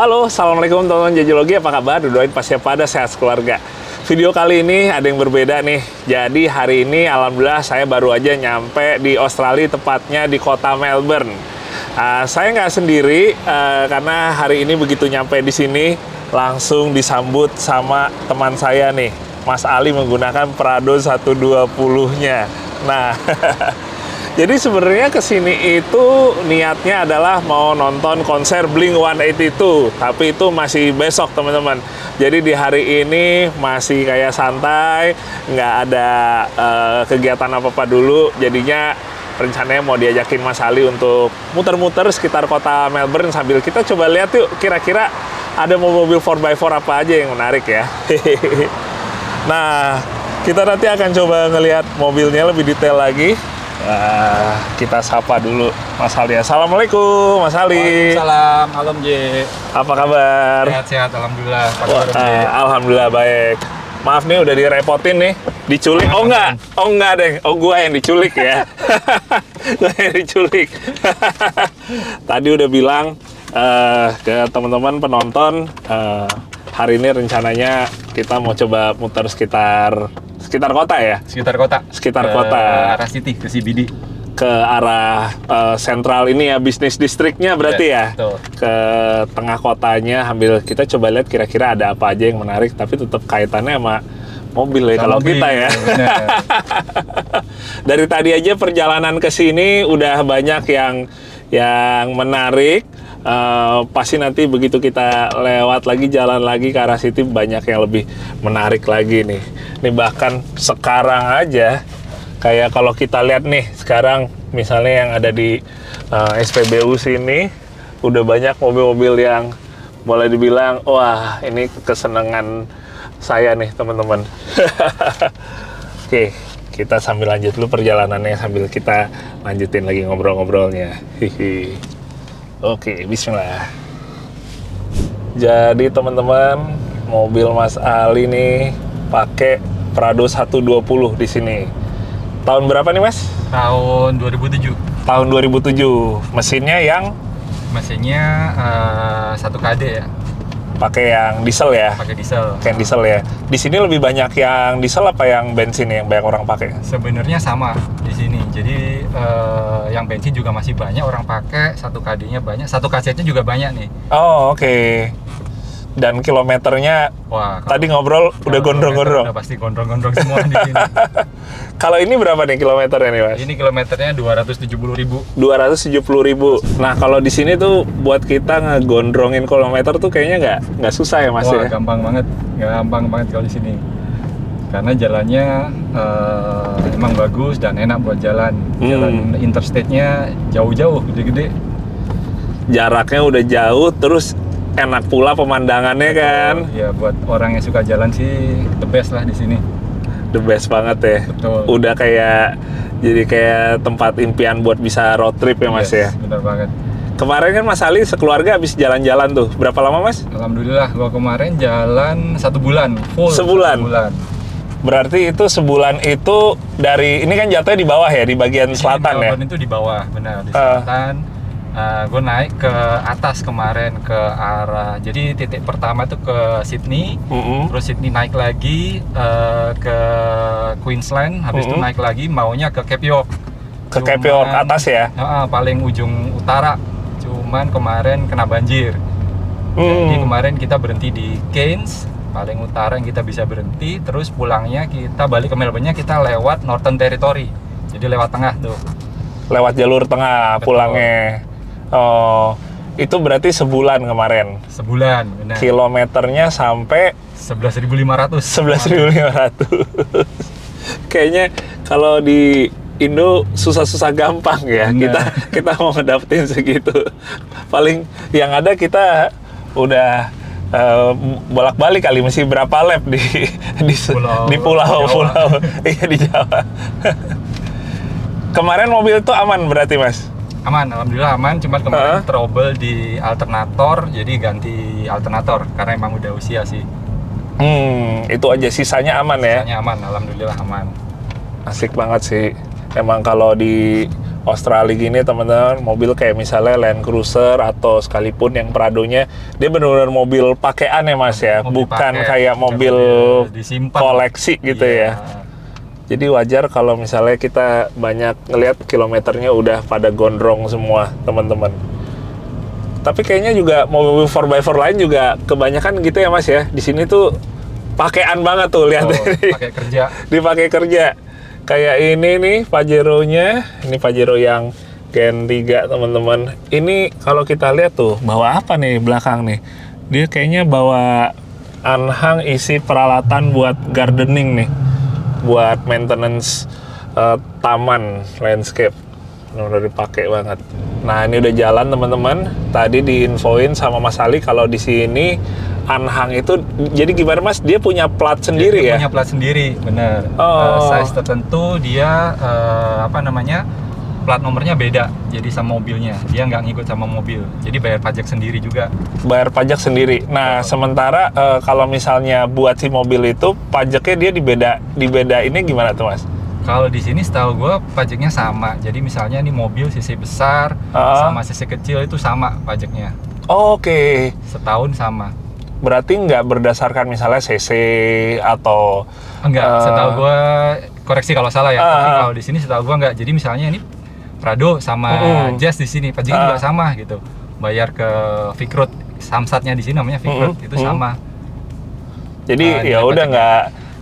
Halo, Assalamualaikum teman-teman Jajilogi, apa kabar? Doain pasti pada sehat keluarga. Video kali ini ada yang berbeda nih. Jadi hari ini alhamdulillah saya baru aja nyampe di Australia, tepatnya di kota Melbourne. Saya nggak sendiri karena hari ini begitu nyampe di sini langsung disambut sama teman saya nih, Mas Ali menggunakan Prado 120-nya. Nah, jadi sebenarnya kesini itu niatnya adalah mau nonton konser Blink-182, tapi itu masih besok teman-teman. Jadi di hari ini masih kayak santai, nggak ada kegiatan apa-apa dulu. Jadinya rencananya mau diajakin Mas Ali untuk muter-muter sekitar kota Melbourne sambil kita coba lihat yuk kira-kira ada mobil 4x4 apa aja yang menarik ya. Nah, kita nanti akan coba ngelihat mobilnya lebih detail lagi. Kita sapa dulu Mas Ali. Assalamualaikum Mas Ali. Waalaikumsalam, Alam J. Apa kabar? Sehat-sehat, alhamdulillah. Alhamdulillah baik. Maaf nih udah direpotin nih, diculik. Oh enggak deh. Oh gua yang diculik ya. Gua yang diculik. Tadi udah bilang ke teman-teman penonton hari ini rencananya kita mau coba muter sekitar kota ya? Sekitar kota. Arah City, ke CBD. Ke arah sentral ini ya, bisnis distriknya berarti ya? Betul. Ke tengah kotanya, sambil kita coba lihat kira-kira ada apa aja yang menarik, tapi tetap kaitannya sama mobil ya kalau kita ya. Dari tadi aja perjalanan ke sini udah banyak yang menarik. Pasti nanti begitu kita lewat lagi, jalan lagi ke arah City, banyak yang lebih menarik lagi nih. Ini bahkan sekarang aja kayak kalau kita lihat nih sekarang misalnya yang ada di SPBU sini udah banyak mobil-mobil yang boleh dibilang wah ini kesenangan saya nih teman-teman. Oke, kita sambil lanjut dulu perjalanannya sambil kita lanjutin lagi ngobrol-ngobrolnya. Hihi. Oke, bismillah. Jadi teman-teman, mobil Mas Ali nih pakai Prado 120 di sini. Tahun berapa nih, Mas? Tahun 2007. Tahun 2007. Mesinnya yang? Mesinnya 1KD ya. Pakai yang diesel ya? Pakai diesel. Kayak diesel ya. Di sini lebih banyak yang diesel apa yang bensin yang banyak orang pakai? Sebenarnya sama di sini. Jadi yang bensin juga masih banyak orang pakai, 1KD-nya banyak, 1 kasetnya juga banyak nih. Oh, oke. Dan kilometernya, wah, tadi ngobrol udah gondrong-gondrong. Udah pasti gondrong-gondrong semua di sini. Kalau ini berapa nih kilometernya nih, Mas? Ini kilometernya 270.000. 270.000. Nah, kalau di sini tuh buat kita ngegondrongin kilometer tuh kayaknya nggak susah ya, Mas? Wah, ya? gampang banget kalau di sini. Karena jalannya emang bagus dan enak buat jalan. Jalan interstate-nya jauh-jauh, gede-gede. Jaraknya udah jauh, terus enak pula pemandangannya kan. Iya, buat orang yang suka jalan sih the best lah di sini. The best banget ya. Betul. Udah jadi kayak tempat impian buat bisa road trip ya, Mas ya. Benar banget. Kemarin kan Mas Ali sekeluarga habis jalan-jalan tuh. Berapa lama, Mas? Alhamdulillah, gua kemarin jalan 1 bulan full. Sebulan. Berarti itu sebulan itu dari ini kan jatuhnya di bawah ya, di bagian selatan ya. Itu di bawah, benar di selatan. Gue naik ke atas kemarin ke arah, jadi titik pertama tuh ke Sydney, terus Sydney naik lagi ke Queensland, habis itu naik lagi maunya ke Cape York. Ke Cape York atas ya? Paling ujung utara, cuman kemarin kena banjir. Jadi kemarin kita berhenti di Cairns, paling utara yang kita bisa berhenti, terus pulangnya kita balik ke Melbourne-nya kita lewat Northern Territory, jadi lewat tengah tuh. Lewat jalur tengah. Betul. Pulangnya. Oh, itu berarti sebulan kemarin? Sebulan, benar. Kilometernya sampai? 11.500. 11.500. Kayaknya kalau di Indo susah-susah gampang ya. Kita mau ngedapetin segitu. Paling yang ada kita udah bolak-balik kali, mesti berapa lap di pulau. Iya, di Jawa. Kemarin mobil itu aman berarti, Mas? Aman, alhamdulillah aman. Cuma kemarin trouble di alternator, jadi ganti alternator karena emang udah usia sih. Itu aja, sisanya aman ya? Sisanya aman, alhamdulillah aman. Asik banget sih. Emang kalau di Australia gini teman-teman, mobil kayak misalnya Land Cruiser atau sekalipun yang Pradonya, dia benar-benar mobil pakaian ya Mas ya, Mobil bukan pakai, kayak mobil disimpan. koleksi gitu Iya. ya. Jadi wajar kalau misalnya kita banyak ngelihat kilometernya udah pada gondrong semua teman-teman. Tapi kayaknya juga mobil 4x4 lain juga kebanyakan gitu ya Mas ya. Di sini tuh pakaian banget tuh, lihat Pakai kerja. dipakai kerja. Kayak ini nih Pajero-nya, ini Pajero yang Gen 3 teman-teman. Ini kalau kita lihat tuh bawa apa nih belakang nih? Dia kayaknya bawa anhang isi peralatan buat gardening nih, buat maintenance taman landscape. Udah dipakai banget. Nah ini udah jalan teman-teman. Tadi diinfoin sama Mas Ali kalau di sini anhang itu, jadi gimana Mas? Dia punya plat sendiri Dia ya? punya plat sendiri, bener. Oh. Size tertentu dia plat nomornya beda. Jadi sama mobilnya, dia nggak ngikut sama mobil. Jadi bayar pajak sendiri juga. Bayar pajak sendiri. Nah, sementara kalau misalnya buat si mobil itu pajaknya dia dibeda ini gimana tuh Mas? Kalau di sini setahu gue pajaknya sama. Jadi misalnya nih mobil cc besar sama cc kecil itu sama pajaknya. Oke. Setahun sama. Berarti nggak berdasarkan misalnya cc atau Enggak, setahu gue, koreksi kalau salah ya. Tapi kalau di sini setahu gue enggak. Jadi misalnya ini Prado sama Jazz di sini pajaknya juga sama gitu. Bayar ke Fikrut, samsatnya di sini namanya Fikrut, itu sama. Jadi ya udah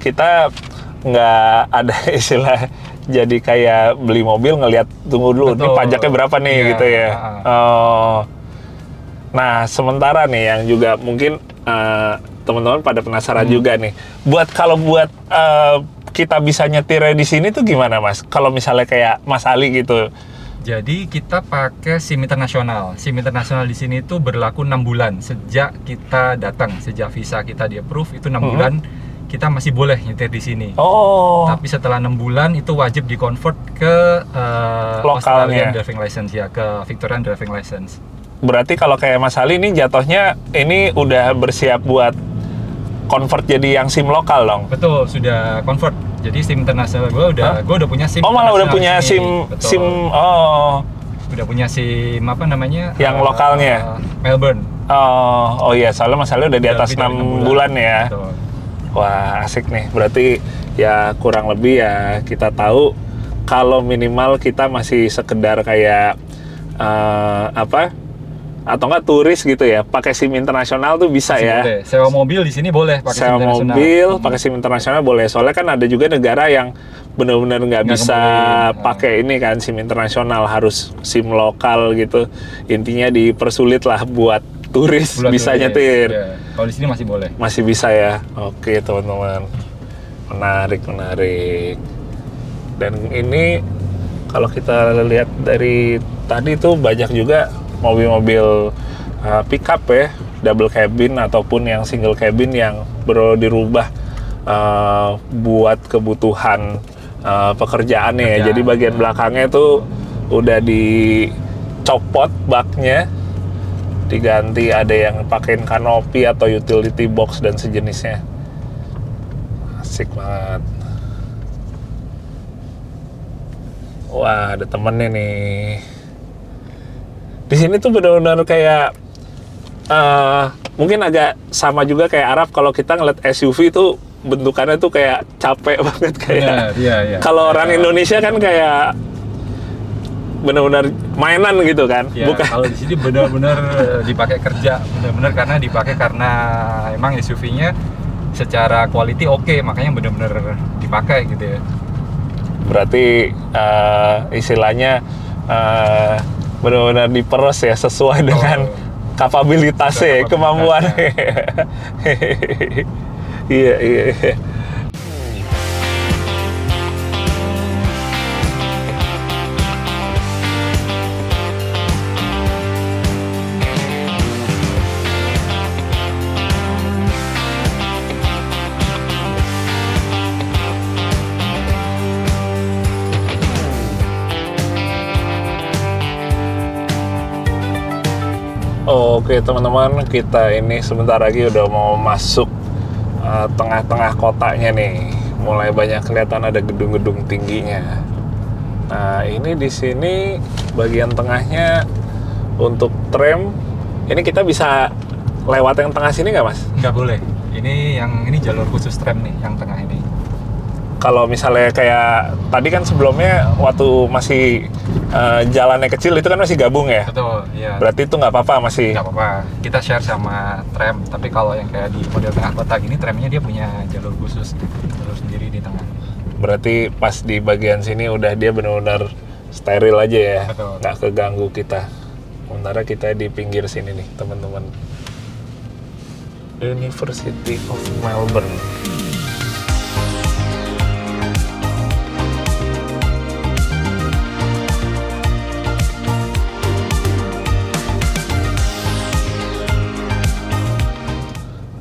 kita nggak ada istilah jadi kayak beli mobil ngelihat tunggu dulu ini pajaknya berapa nih gitu ya. Nah sementara nih yang juga mungkin teman-teman pada penasaran juga nih, buat kita bisa nyetirnya di sini tuh gimana Mas? Kalau misalnya kayak Mas Ali gitu. Jadi kita pakai SIM internasional. SIM internasional di sini itu berlaku 6 bulan sejak kita datang, sejak visa kita di approve itu 6 bulan. Kita masih boleh nyetir di sini. Tapi setelah 6 bulan itu wajib di-convert ke Australian driving license ya, ke Victorian driving license. Berarti kalau kayak Mas Ali ini jatuhnya ini udah bersiap buat convert jadi yang SIM lokal dong? Betul, sudah convert. Jadi SIM internasional gue udah punya SIM. Oh malah udah punya SIM, udah punya SIM apa namanya? Yang lokalnya? Melbourne. Oh iya, soalnya Mas Ali udah di atas 6 bulan ya. Betul. Wah asik nih, berarti ya kurang lebih ya kita tahu kalau minimal kita masih sekedar kayak atau enggak turis gitu ya, pakai SIM internasional tuh bisa masih ya. Boleh. Sewa mobil di sini boleh pakai SIM internasional. Sewa mobil pakai SIM internasional boleh, soalnya kan ada juga negara yang benar-benar nggak bisa pakai ini kan SIM internasional, harus SIM lokal gitu. Intinya dipersulit lah buat turis bisa nyetir. Ya. Kalau di sini masih boleh. Masih bisa ya. Oke teman-teman. Menarik. Dan ini kalau kita lihat dari tadi tuh banyak juga mobil-mobil pickup ya, double cabin ataupun yang single cabin yang dirubah buat kebutuhan pekerjaannya ya. Jadi bagian belakangnya tuh udah dicopot baknya, diganti ada yang pakein kanopi atau utility box dan sejenisnya. Asik banget. Wah, ada temennya nih. Di sini tuh benar-benar kayak mungkin agak sama juga kayak Arab. Kalau kita ngeliat SUV itu bentukannya tuh kayak capek banget kayak. Iya. Kalau orang Indonesia kan kayak benar-benar mainan gitu kan. Ya, bukan. Kalau di sini benar-benar dipakai kerja, benar-benar karena emang SUV-nya secara quality oke, makanya benar-benar dipakai gitu ya. Berarti istilahnya benar-benar diperes ya sesuai dengan kapabilitasnya, kemampuannya. Iya. Oke teman-teman, kita ini sebentar lagi udah mau masuk tengah-tengah kotanya nih. Mulai banyak kelihatan ada gedung-gedung tingginya. Nah, ini di sini bagian tengahnya untuk tram. Ini kita bisa lewat yang tengah sini nggak, Mas? Nggak boleh. Ini jalur khusus tram nih, yang tengah ini. Kalau misalnya kayak tadi kan sebelumnya waktu masih jalannya kecil itu kan masih gabung ya? Betul, iya. Berarti itu nggak apa-apa masih? Nggak apa-apa. Kita share sama tram. Tapi kalau yang kayak di model tengah kota gini, tramnya dia punya jalur khusus, jalur sendiri di tengah. Berarti pas di bagian sini udah dia benar-benar steril aja ya? Betul. Nggak keganggu kita. Sementara kita di pinggir sini nih, teman-teman. University of Melbourne.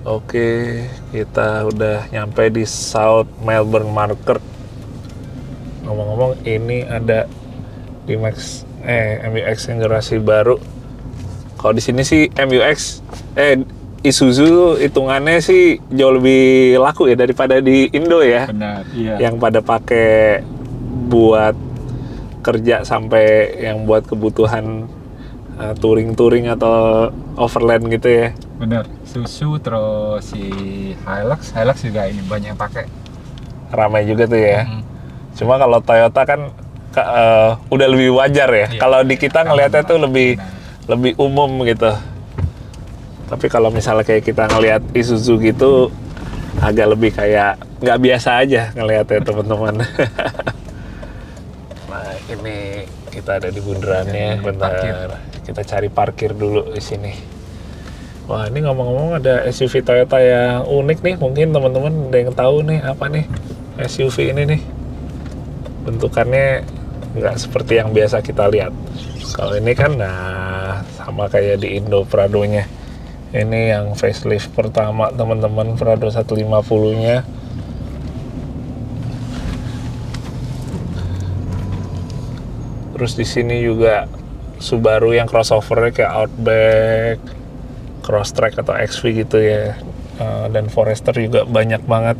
Oke, kita udah nyampe di South Melbourne Market. Ngomong-ngomong, ini ada D-Max, MU-X generasi baru. Kalau di sini sih MU-X, Isuzu hitungannya sih jauh lebih laku ya daripada di Indo ya. Benar, iya. Yang pada pakai buat kerja sampai yang buat kebutuhan touring-touring atau overland gitu ya. Bener, Suzu terus si Hilux juga ini banyak yang pakai. Ramai juga tuh ya. Cuma kalau Toyota kan udah lebih wajar ya. Iya, Kalau di kita ngelihatnya tuh lebih benar. lebih umum gitu. Tapi kalau misalnya kayak kita ngelihat Isuzu gitu agak lebih kayak nggak biasa aja ngelihatnya teman-teman. Nah, ini kita ada di bundarannya. Bentar. Kita cari parkir dulu di sini. Wah, ini ngomong-ngomong ada SUV Toyota yang unik nih. Mungkin teman-teman ada yang tahu nih apa nih SUV ini nih. Bentukannya nggak seperti yang biasa kita lihat. Kalau ini kan nah sama kayak di Indo Prado-nya. Ini yang facelift pertama teman-teman, Prado 150-nya. Terus di sini juga Subaru yang crossover-nya kayak Outback, Crosstrek atau XV gitu ya. Dan Forester juga banyak banget.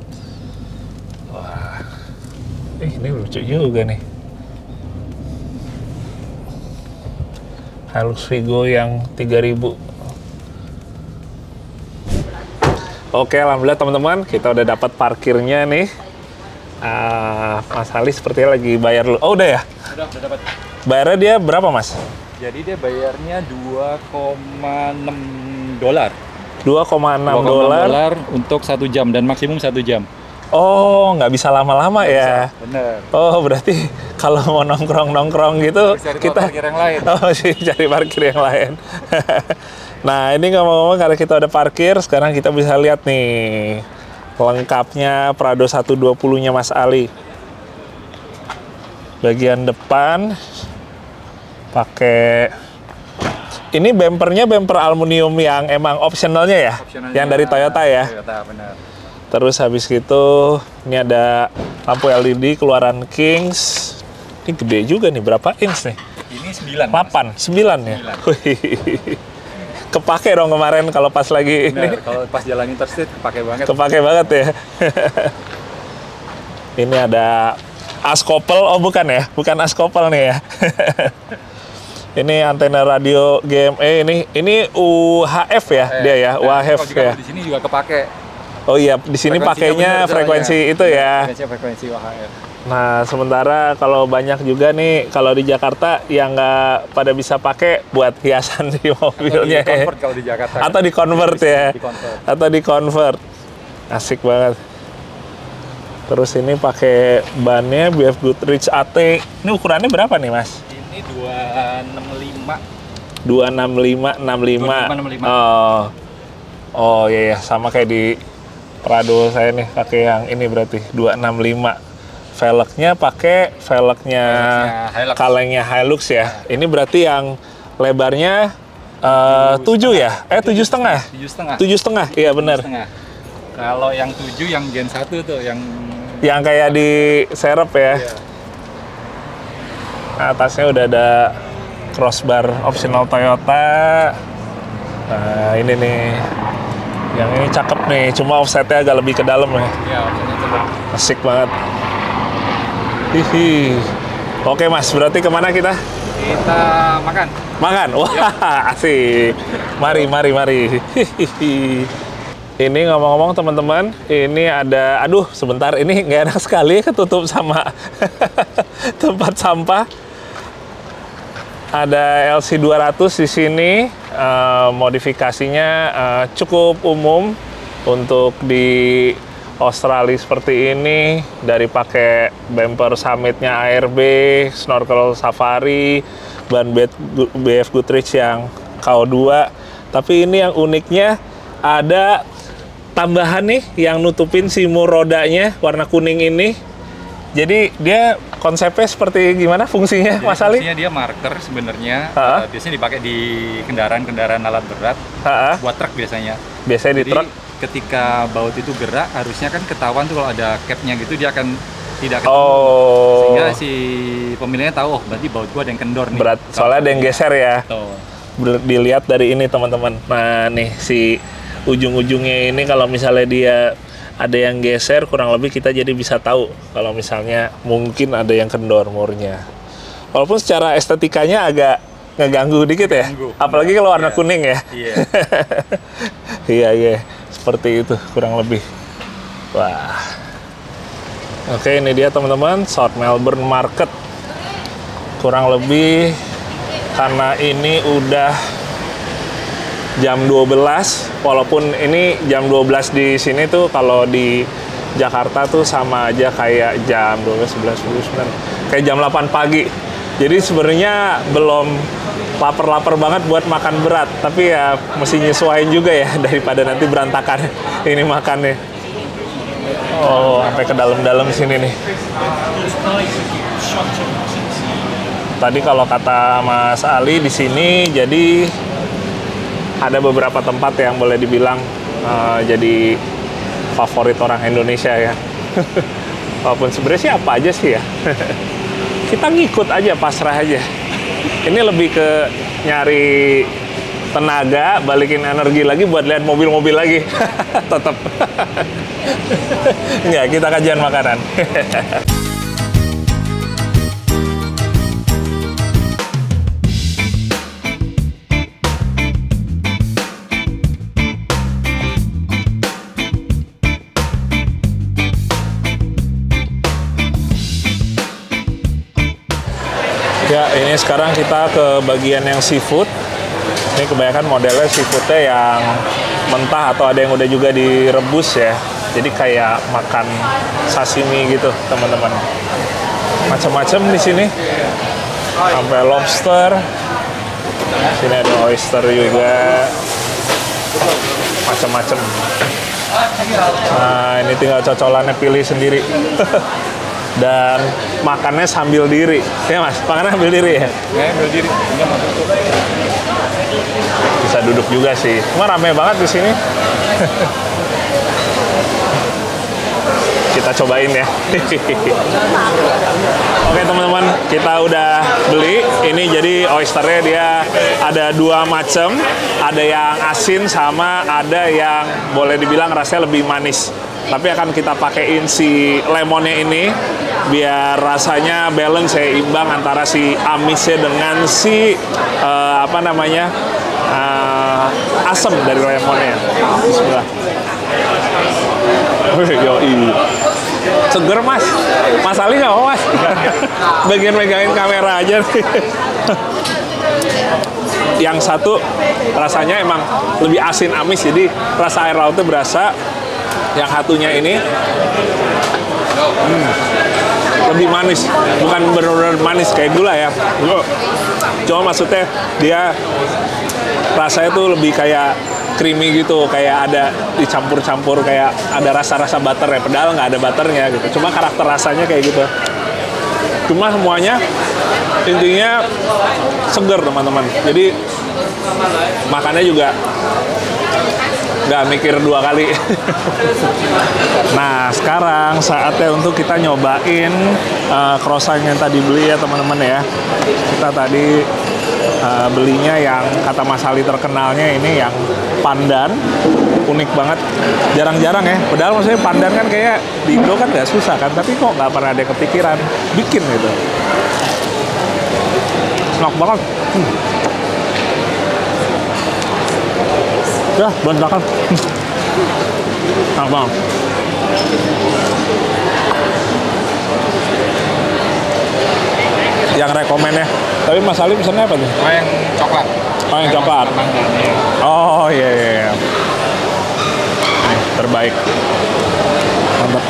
Wah, ini lucu juga nih. Hilux Vigo yang 3000. Oke, alhamdulillah teman-teman, kita udah dapat parkirnya nih. Mas Ali sepertinya lagi bayar dulu. Oh, udah ya? Udah dapat. Bayarnya dia berapa, Mas? Jadi dia bayarnya $2,6. $2,6 untuk 1 jam dan maksimum 1 jam. Oh, nggak bisa lama-lama ya? Bener. Oh, berarti kalau mau nongkrong-nongkrong gitu, kita parkir yang lain. Oh, sih cari parkir yang lain. Nah, ini ngomong-ngomong karena kita udah parkir, sekarang kita bisa lihat nih lengkapnya Prado 120-nya Mas Ali. Bagian depan pakai ini bempernya bemper aluminium yang emang optionalnya ya, yang dari Toyota ya. Toyota, benar. Terus habis gitu ini ada lampu LED keluaran Kings. Ini gede juga nih, berapa inch nih? Ini 9. 9 ya. Kepake dong kemarin kalau pas lagi Bener, kalau pas jalan interstate kepake banget. Kepake banget ya. Ini ada askopel, oh bukan ya, bukan askopel nih ya. Ini antena radio GME, ini UHF ya dia ya, UHF ya. Di sini juga kepake. Oh iya, di sini pakainya frekuensi itu ya. Frekuensi UHF. Nah, sementara kalau banyak juga nih, kalau di Jakarta yang nggak pada bisa pakai buat hiasan di mobilnya. Atau di-convert kalau di Jakarta. Atau di-convert ya. Di-convert. Atau di-convert. Asik banget. Terus ini pakai bannya BF Goodrich AT. Ini ukurannya berapa nih, Mas? Ini 265. 265, 65. Oh iya, sama kayak di Prado saya nih, pakai yang ini berarti 265. Velgnya pakai velgnya kalengnya Hilux ya. Ini berarti yang lebarnya 7 ya? 7,5. 7,5. Iya benar. Kalau yang 7 yang Gen 1 tuh yang kayak di serep ya. Iya. Nah, atasnya udah ada crossbar optional Toyota. Nah, ini nih. Yang ini cakep nih, cuma offsetnya agak lebih ke dalam ya. Iya, offsetnya coba. Asik banget. Hihi. Oke Mas, berarti kemana kita? Kita makan. Makan? Wah, asik. Mari. Ini ngomong-ngomong teman-teman, ini ada, aduh sebentar, ini nggak enak sekali ketutup sama tempat sampah. Ada LC200 di sini, modifikasinya cukup umum untuk di Australia seperti ini, dari pakai bumper summitnya ARB, snorkel safari, ban BF Goodrich yang KO2. Tapi ini yang uniknya ada tambahan nih yang nutupin si mur rodanya warna kuning ini. Jadi dia konsepnya seperti gimana fungsinya, Mas Ali? Fungsinya dia marker sebenarnya. Biasanya dipakai di kendaraan alat berat, buat truk biasanya. Biasanya di truk. Ketika baut itu gerak, harusnya kan ketahuan tuh kalau ada capnya gitu, dia akan tidak ketemu. Sehingga si pemiliknya tahu, oh berarti baut gua ada yang kendor nih. Berat, soalnya ada yang geser ya. Tuh. Dilihat dari ini teman-teman. Nah nih si ujung-ujungnya ini kalau misalnya dia ada yang geser, kurang lebih kita jadi bisa tahu kalau misalnya mungkin ada yang kendor murnya. Walaupun secara estetikanya agak ngeganggu dikit ya. Apalagi kalau warna kuning ya. Iya. Seperti itu kurang lebih. Wah. Oke, ini dia teman-teman, South Melbourne Market. Kurang lebih karena ini udah jam 12, walaupun ini jam 12 di sini tuh kalau di Jakarta tuh sama aja kayak jam 12, 11, 12, 9, kayak jam 8 pagi. Jadi sebenarnya belum lapar-lapar banget buat makan berat, tapi ya mesti nyesuaiin juga ya daripada nanti berantakan ini makannya. Oh, sampai ke dalam-dalam sini nih. Tadi kalau kata Mas Ali di sini, jadi ada beberapa tempat yang boleh dibilang jadi favorit orang Indonesia ya. Walaupun sebenarnya sih apa aja sih ya. Kita ngikut aja, pasrah aja. Ini lebih ke nyari tenaga, balikin energi lagi buat lihat mobil-mobil lagi. Tetap. Enggak, kita kajian makanan. Ya, ini sekarang kita ke bagian yang seafood. Ini kebanyakan modelnya seafoodnya yang mentah atau ada yang udah juga direbus ya. Jadi kayak makan sashimi gitu, teman-teman. Macam-macam di sini. Sampai lobster. Sini ada oyster juga. Macam-macam. Nah, ini tinggal cocolannya pilih sendiri. Dan makannya sambil diri, ya Mas? Makannya sambil diri ya? Ya, sambil diri. Bisa duduk juga sih. Cuma rame banget di sini. Kita cobain ya. Oke teman-teman, kita udah beli. Ini jadi oysternya dia ada dua macam. Ada yang asin sama ada yang boleh dibilang rasanya lebih manis. Tapi akan kita pakein si lemonnya ini biar rasanya balance ya, imbang antara si amisnya dengan si asam dari lemonnya. Bismillah. Yoi. Seger Mas. Mas Ali nggak mau Mas? Bagian megangin kamera aja nih. Yang satu rasanya emang lebih asin amis, jadi rasa air lautnya berasa. Yang satunya ini lebih manis, bukan benar-benar manis kayak gula ya. Cuma maksudnya dia rasanya tuh lebih kayak creamy gitu, kayak ada dicampur-campur, kayak ada rasa-rasa butter ya, padahal nggak ada butternya gitu. Cuma karakter rasanya kayak gitu. Cuma semuanya intinya seger teman-teman. Jadi makannya juga nggak mikir dua kali. Nah sekarang saatnya untuk kita nyobain croissant yang tadi beli ya teman-teman ya. Kita tadi belinya yang kata Mas Ali terkenalnya ini yang pandan, unik banget, jarang-jarang ya. Padahal maksudnya pandan kan kayak di Indo kan nggak susah kan, tapi kok nggak pernah ada kepikiran bikin gitu. Enak banget. Ya, berantakan. Enak banget. Yang rekomennya. Tapi Mas Ali pesannya apa nih? Oh, yang coklat. Oh, yang coklat. Oh, iya, iya, iya. Nih, terbaik. Mantap.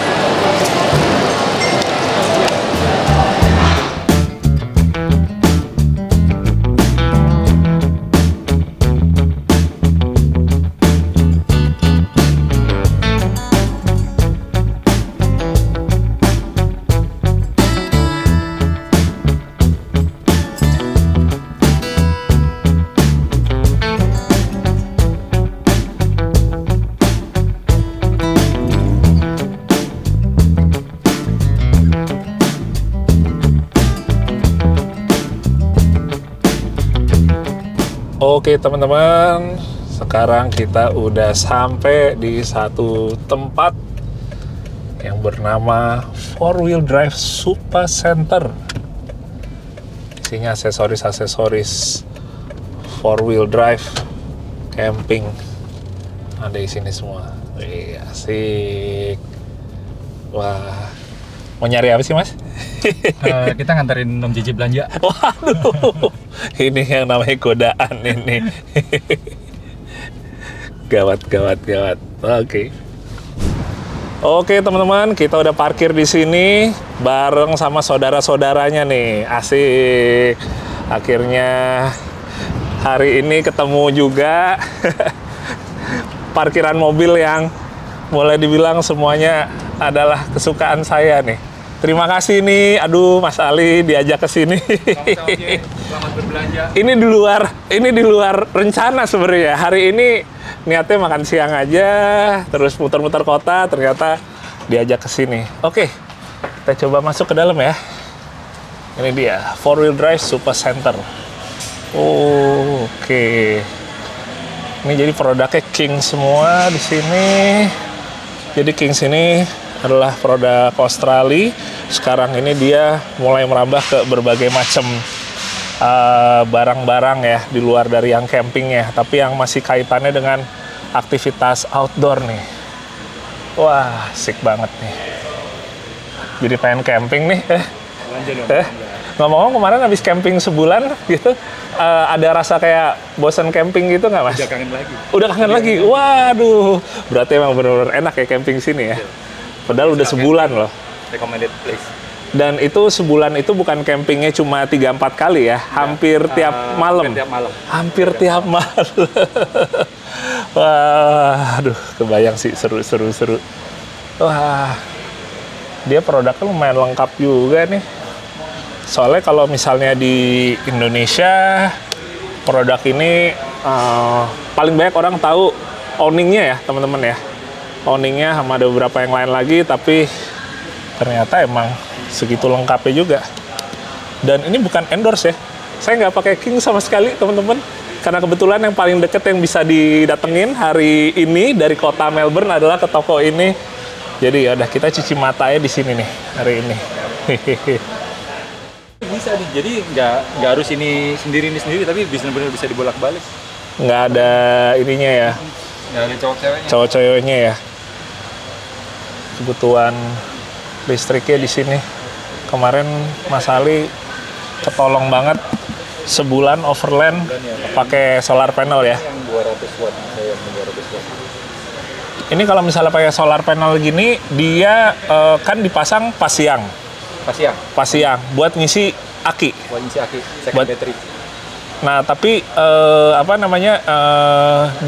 Oke teman-teman, sekarang kita udah sampai di satu tempat yang bernama 4-Wheel Drive Super Center. Isinya aksesoris-aksesoris 4-Wheel Drive camping. Ada di sini semua. Wih, asik. Wah, mau nyari apa sih Mas? Kita nganterin Om Jiji belanja. Waduh, ini yang namanya godaan ini. Gawat. Oke teman-teman, kita udah parkir di sini bareng sama saudara-saudaranya nih. Asik. Akhirnya hari ini ketemu juga. Parkiran mobil yang boleh dibilang semuanya adalah kesukaan saya nih. Terima kasih nih, aduh Mas Ali diajak ke sini. Selamat berbelanja. Ini di luar rencana sebenarnya. Hari ini niatnya makan siang aja, terus muter-muter kota, ternyata diajak ke sini. Oke, kita coba masuk ke dalam ya. Ini dia, 4-Wheel Drive Super Center. Oke. Ini jadi produknya King semua di sini. Jadi King sini adalah produk Australia. Sekarang ini dia mulai merambah ke berbagai macam barang-barang ya di luar dari yang campingnya, tapi yang masih kaitannya dengan aktivitas outdoor nih. Wah, asik banget nih. Jadi pengen camping nih. Ngomong-ngomong kemarin habis camping sebulan gitu, ada rasa kayak bosan camping gitu nggak Mas? Udah kangen lagi. Udah kangen lagi? Waduh, berarti emang benar-benar enak ya camping sini ya? Padahal udah sebulan loh. Recommended place. Dan itu sebulan itu bukan campingnya cuma 3-4 kali ya, hampir tiap malam. Hampir tiap malam. Wah, aduh, kebayang sih seru. Wah, dia produknya lumayan lengkap juga nih. Soalnya kalau misalnya di Indonesia, produk ini paling banyak orang tahu awningnya ya teman-teman ya. Awningnya sama ada beberapa yang lain lagi, tapi ternyata emang segitu lengkapnya juga. Dan ini bukan endorse ya, saya nggak pakai King sama sekali teman-teman, karena kebetulan yang paling deket yang bisa didatengin hari ini dari kota Melbourne adalah ke toko ini. Jadi ya udah, kita cuci matanya di sini nih hari ini. Bisa nih, jadi nggak harus ini sendiri, tapi benar-benar bisa dibolak-balik. Nggak ada ininya ya, nggak ada cowok-ceweknya ya. Kebutuhan listriknya di sini. Kemarin Mas Ali ketolong banget sebulan overland pakai solar panel ya. Yang 200 watt, saya yang 200 watt. Ini kalau misalnya pakai solar panel gini, dia kan dipasang pas siang. Pas siang buat ngisi aki. Second battery. Nah, tapi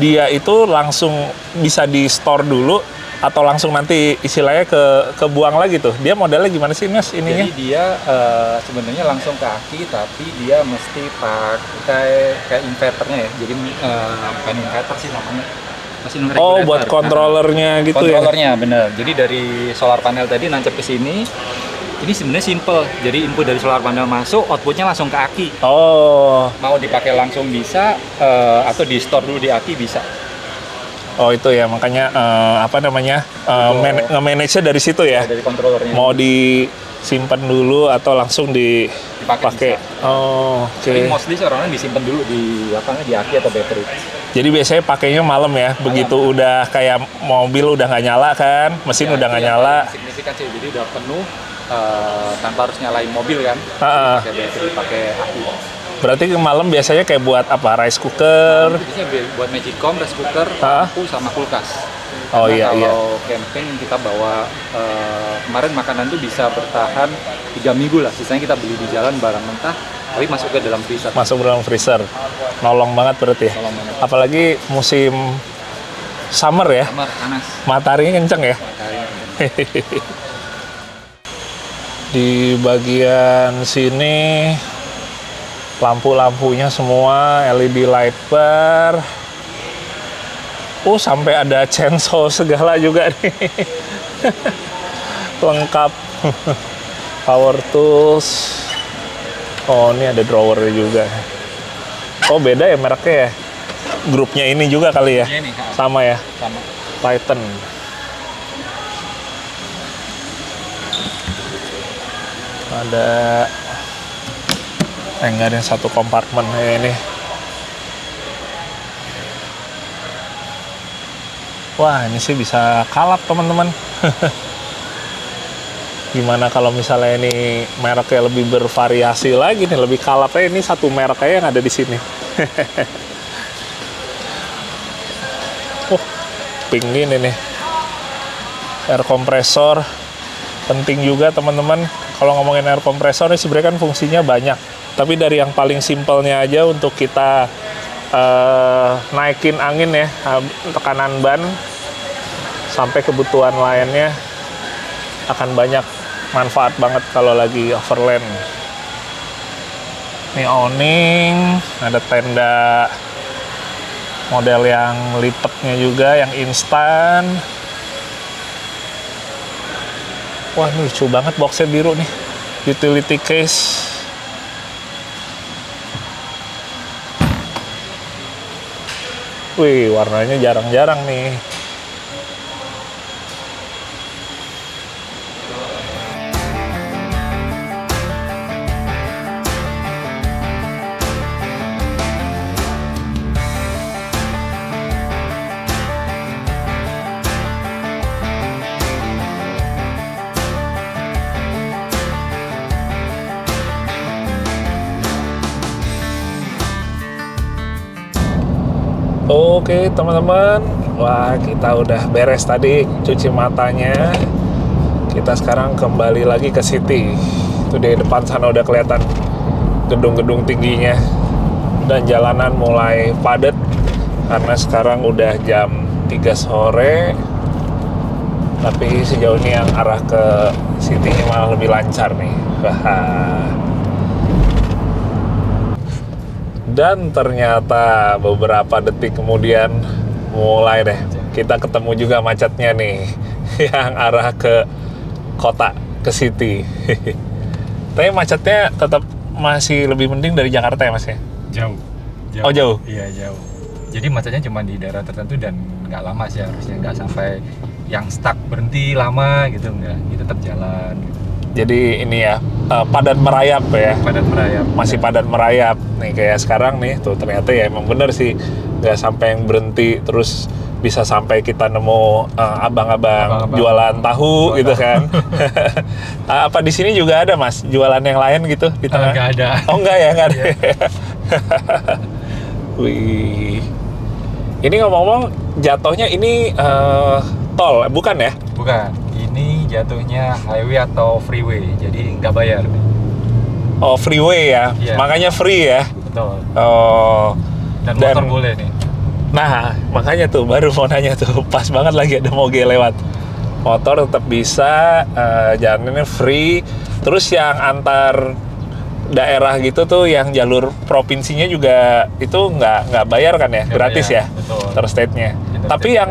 dia itu langsung bisa di store dulu atau langsung nanti istilahnya kebuang lagi tuh. Dia modelnya gimana sih Mas ininya? Jadi dia sebenarnya langsung ke aki, tapi dia mesti pakai kayak inverternya ya. Jadi bukan inverter sih namanya. Oh, buat kontrolernya gitu ya? Kontrolernya, bener. Jadi dari solar panel tadi nancep ke sini. Ini sebenarnya simple. Jadi input dari solar panel masuk, outputnya langsung ke aki. Oh. Mau dipakai langsung bisa, atau di store dulu di aki bisa. Oh itu ya, makanya nge-manage-nya dari situ ya? Dari kontrolernya. Mau disimpan dulu atau langsung Pakai. Oh, oke. Tapi mostly orang disimpan dulu di di aki atau baterai. Jadi biasanya pakainya malam ya, begitu udah kayak mobil udah nggak nyala kan, mesin udah nggak nyala. Signifikan sih, jadi udah penuh tanpa harus nyalain mobil kan. Pakai baterai, pakai aki. Berarti malam biasanya kayak buat apa? Rice cooker? Biasanya buat magicom, rice cooker, lampu sama kulkas. Oh Karena iya. Kalau camping kita bawa kemarin makanan tuh bisa bertahan 3 minggu lah. Sisanya kita beli di jalan barang mentah, tapi masuk ke dalam freezer. Masuk ke dalam freezer. Nolong banget berarti ya. Nolong banget. Apalagi musim summer ya. Summer panas. Mataharinya kenceng ya. Di bagian sini lampu-lampunya semua LED light bar. Sampai ada chainsaw segala juga nih. Lengkap. Power tools. Oh, ini ada drawernya juga. Oh, beda ya mereknya ya? Grupnya ini juga kali ya? Ini, sama ya? sama. Titan. Ada enggak ada yang satu kompartemen ini. Wah, ini sih bisa kalap teman-teman. Gimana kalau misalnya ini mereknya lebih bervariasi lagi nih, lebih kalapnya ini satu merek aja yang ada di sini. Pink ini nih. Air kompresor penting juga teman-teman. Kalau ngomongin air kompresor ini sebenarnya kan fungsinya banyak. Tapi dari yang paling simpelnya aja untuk kita naikin angin ya, tekanan ban, sampai kebutuhan lainnya akan banyak manfaat banget kalau lagi overland. Ini awning, ada tenda model yang lipetnya juga, yang instan. Wah, ini lucu banget boxnya biru nih. Utility case. Wih, warnanya jarang-jarang nih. Oke teman-teman, wah kita udah beres tadi cuci matanya. Kita sekarang kembali lagi ke city. Itu di depan sana udah kelihatan gedung-gedung tingginya. Dan jalanan mulai padat karena sekarang udah jam 3 sore. Tapi sejauh ini yang arah ke city-nya malah lebih lancar nih. Dan ternyata beberapa detik kemudian mulai deh kita ketemu juga macetnya nih yang arah ke kota, ke city. Tapi macetnya tetap masih lebih mending dari Jakarta ya Mas ya? Jauh. Oh jauh? Iya jauh. Jadi macetnya cuma di daerah tertentu dan nggak lama sih harusnya, nggak sampai yang stuck berhenti lama gitu, nggak. Ini tetap jalan. Jadi ini ya padat merayap ya. Padat merayap. Masih padat merayap nih kayak sekarang nih tuh, ternyata ya emang bener sih nggak sampai yang berhenti, terus bisa sampai kita nemu abang-abang jualan tahu gitu kan. Apa di sini juga ada Mas jualan yang lain gitu di tengah? Nggak ada. Oh enggak ya, nggak ada. Wih. Ini ngomong-ngomong jatuhnya ini tol bukan ya? Bukan. Ini jatuhnya highway atau freeway, jadi nggak bayar. Oh, freeway ya? Yeah. Makanya free ya? Betul. Oh. Dan motor boleh nih. Nah, makanya tuh baru mau nanya tuh, pas banget lagi ada moge lewat. Motor tetap bisa, jalannya free. Terus yang antar daerah gitu tuh, yang jalur provinsinya juga itu nggak bayar kan ya? Gratis ya? Betul. Interstate-nya. Tapi yang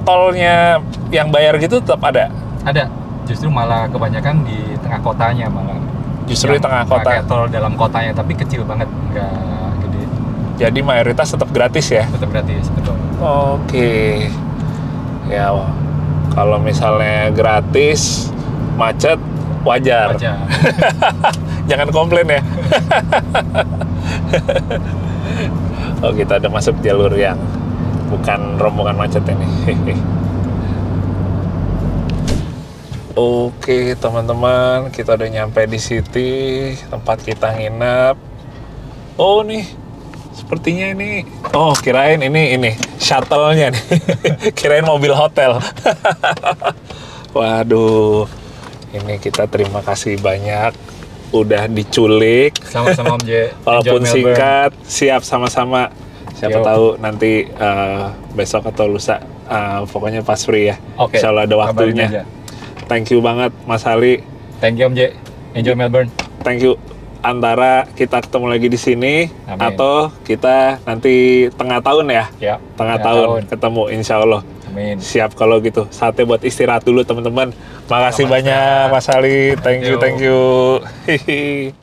tolnya yang bayar gitu tetap ada? Ada. Justru malah kebanyakan di tengah kotanya malah. Justru di tengah kota? Pakai tol dalam kotanya, tapi kecil banget, nggak gede. Jadi mayoritas tetap gratis ya? Tetap gratis, betul. Oke. Ya, kalau misalnya gratis, macet, wajar. jangan komplain ya. Oh, kita udah masuk jalur yang bukan rombongan macet ini. Oke teman-teman, kita udah nyampe di City, tempat kita nginep. Oh nih, sepertinya ini, oh kirain ini shuttle-nya nih. Kirain mobil hotel. Waduh, ini kita terima kasih banyak udah diculik. Sama-sama Om J. Walaupun Enjoy singkat, siap sama-sama. Siapa Yo. tahu nanti besok atau lusa, pokoknya pas free ya. Oke, Insya Allah ada kabarin waktunya. aja. Thank you banget Mas Ali. Thank you Om J. Enjoy Melbourne. Thank you. Antara kita ketemu lagi di sini, Amin. atau kita nanti tengah tahun ya. Ya. Tengah tahun ketemu Insya Allah. Amin. Siap kalau gitu. Saatnya buat istirahat dulu teman-teman. Makasih Selamat banyak istirahat. Mas Ali. Thank you, Thank thank you. Hihi.